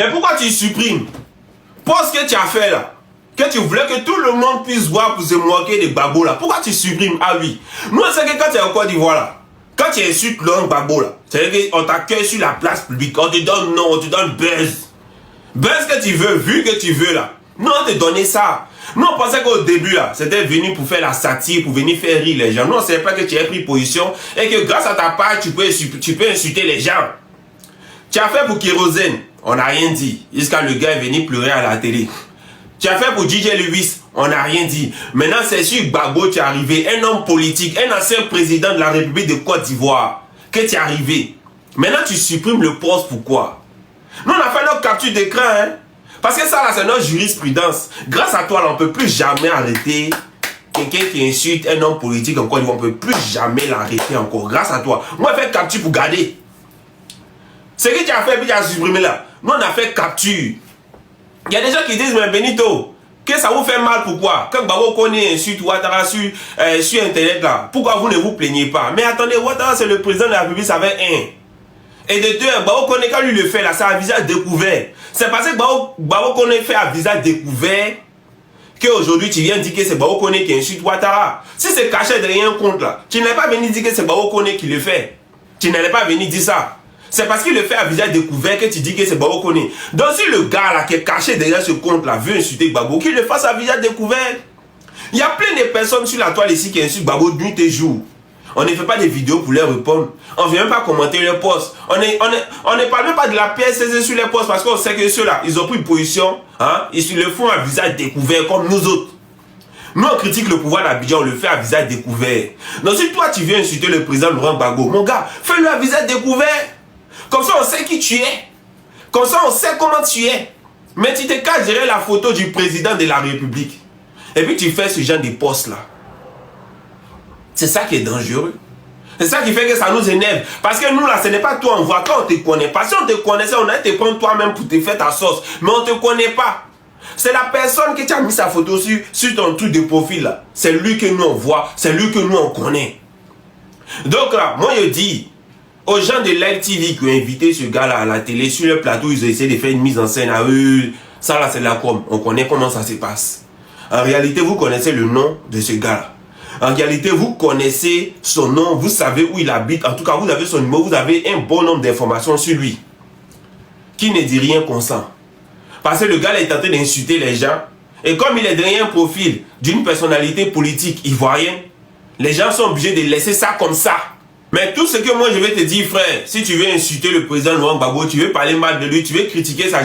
Et pourquoi tu supprimes? Parce que tu as fait là, que tu voulais que tout le monde puisse voir pour se moquer des Gbagbo là. Pourquoi tu supprimes? Ah oui. Nous, c'est que quand tu es en Côte d'Ivoire là, quand tu insultes Laurent Gbagbo là, c'est-à-dire qu'on t'accueille sur la place publique, on te donne non, on te donne buzz. Buzz que tu veux, vu que tu veux là. Nous, on te donnait ça. Nous, on pensait qu'au début là, c'était venu pour faire la satire, pour venir faire rire les gens. Nous, on ne savait pas que tu avais pris position et que grâce à ta page, tu peux insulter les gens. Tu as fait pour Kérosène, on n'a rien dit. Jusqu'à le gars est venu pleurer à la télé. Tu as fait pour DJ Lewis, on n'a rien dit. Maintenant, c'est sur Gbagbo tu es arrivé, un homme politique, un ancien président de la République de Côte d'Ivoire, que tu es arrivé. Maintenant, tu supprimes le poste, pourquoi? Nous, on a fait notre capture d'écran, hein. Parce que ça, là, c'est notre jurisprudence. Grâce à toi, là, on ne peut plus jamais arrêter quelqu'un qui insulte un homme politique en Côte d'Ivoire. On ne peut plus jamais l'arrêter encore. Grâce à toi. Moi, j'ai fait capture pour garder. Ce que tu as fait, puis tu as supprimé là. Nous, on a fait capture. Il y a des gens qui disent, mais Benito, que ça vous fait mal, pourquoi? Quand Gbagbo connaît insulte Ouattara sur Internet là, pourquoi vous ne vous plaignez pas? Mais attendez, Ouattara, c'est le président de la République, ça fait un. Et de deux, Gbagbo connaît quand lui le fait là, c'est à visage découvert. C'est parce que Gbagbo connaît fait à visage découvert qu'aujourd'hui tu viens dire que c'est Gbagbo connaît qui insulte Ouattara. Si c'est caché derrière un compte là, tu n'es pas venu dire que c'est Gbagbo connaît qui le fait. Tu n'allais pas venir dire ça. C'est parce qu'il le fait à visage découvert que tu dis que c'est Gbagbo connaît. Donc si le gars là qui est caché derrière ce compte là veut insulter Gbagbo, qu'il le fasse à visage découvert. Il y a plein de personnes sur la toile ici qui insultent Gbagbo nuit et jour. On ne fait pas des vidéos pour leur répondre. On ne vient même pas commenter leurs posts. On ne parle même pas de la PSC sur les posts parce qu'on sait que ceux-là, ils ont pris une position. Hein, ils le font à visage découvert comme nous autres. Nous, on critique le pouvoir d'Abidjan, on le fait à visage découvert. Donc si toi, tu viens insulter le président Laurent Gbagbo, mon gars, fais-le à visage découvert. Comme ça, on sait qui tu es. Comme ça, on sait comment tu es. Mais tu te caches derrière la photo du président de la République. Et puis, tu fais ce genre de posts-là. C'est ça qui est dangereux. C'est ça qui fait que ça nous énerve. Parce que nous, là, ce n'est pas toi, on voit quand on ne te connaît pas. Si on te connaissait, on allait te prendre toi-même pour te faire ta sauce. Mais on ne te connaît pas. C'est la personne qui t'a mis sa photo sur ton truc de profil, là. C'est lui que nous, on voit. C'est lui que nous, on connaît. Donc, là, moi, je dis aux gens de Live TV qui ont invité ce gars-là à la télé, sur le plateau, ils ont essayé de faire une mise en scène à eux. Ça, là, c'est la com. On connaît comment ça se passe. En réalité, vous connaissez le nom de ce gars-là. En réalité, vous connaissez son nom, vous savez où il habite. En tout cas, vous avez son numéro, vous avez un bon nombre d'informations sur lui. Qui ne dit rien consent. Parce que le gars là, est en train d'insulter les gens. Et comme il est derrière un profil d'une personnalité politique ivoirienne, les gens sont obligés de laisser ça comme ça. Mais tout ce que moi je vais te dire, frère, si tu veux insulter le président Laurent Gbagbo, tu veux parler mal de lui, tu veux critiquer sa